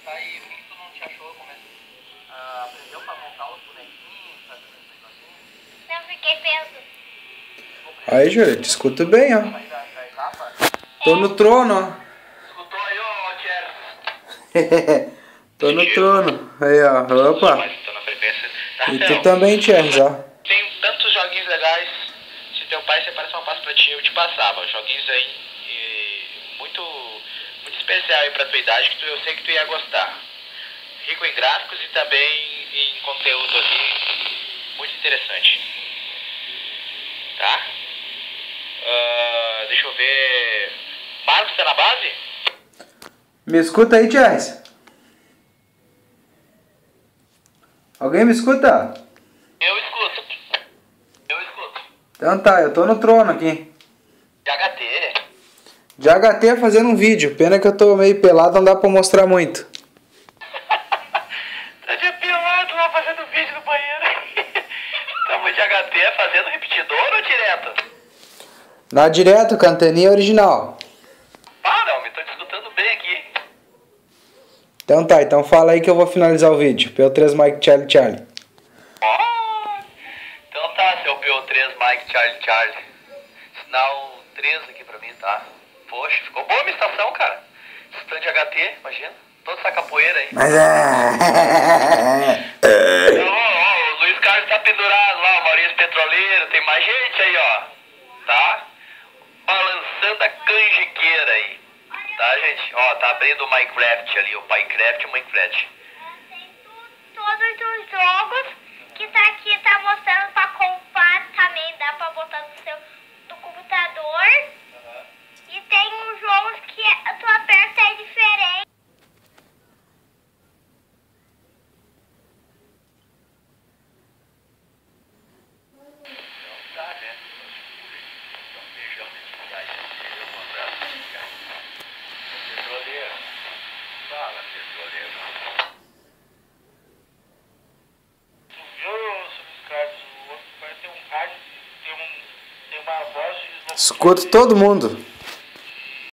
Tá aí, o que tu não te achou? Como é que aprendeu pra montar os bonequinhos, fazer os negocinhos? Não, fiquei pensando. Aí, Júlia, te escuto bem, ó. Tô no trono, ó. Escutou aí, ô Thierry? Tô no trono. Aí, ó. Opa. Tô na frequência. E tu também, Thierry, ó. Tem tantos joguinhos legais. Se teu pai separasse uma pasta pra ti, eu te passava. Joguinhos aí muito especial aí pra tua idade, que eu sei que tu ia gostar. Rico em gráficos e também em conteúdo ali. Muito interessante. Tá? Deixa eu ver. Marcos, tá na base? Me escuta aí, Thierry. Alguém me escuta? Eu escuto. Então tá, eu tô no trono aqui. De HT. De HT fazendo um vídeo. Pena que eu tô meio pelado, não dá pra mostrar muito. Tá de pelado lá fazendo vídeo no banheiro. Tamo de HT fazendo repetidor ou direto? Na direto, cantaninha original. Ah, não, me tô te escutando bem aqui. Então tá, então fala aí que eu vou finalizar o vídeo. PO3 Mike Charlie. Então tá, seu PO3 Mike Charlie. Sinal 3 aqui pra mim, tá? Poxa, ficou boa a minha estação, cara. Stand de HT, imagina. Toda essa capoeira aí. Mas O Luiz Carlos tá pendurado lá, o Maurício Petroleiro, tem mais gente aí, ó. Tá? Balançando a canjiqueira aí. Tá, gente? Ó, tá abrindo o Minecraft ali, o Minecraft e o Minecraft. Todos os jogos que tá aqui, tá mostrando pra comprar também, dá pra botar no seu do computador. E tem uns jogos que tu aperta é diferente. Tá, né? Então, beijão de viagem, um abraço de viagem. Petroleiro. Fala, petroleiro. Tu viu, Luiz Carlos, o outro vai ter um rádio, tem uma voz de... escuto todo mundo.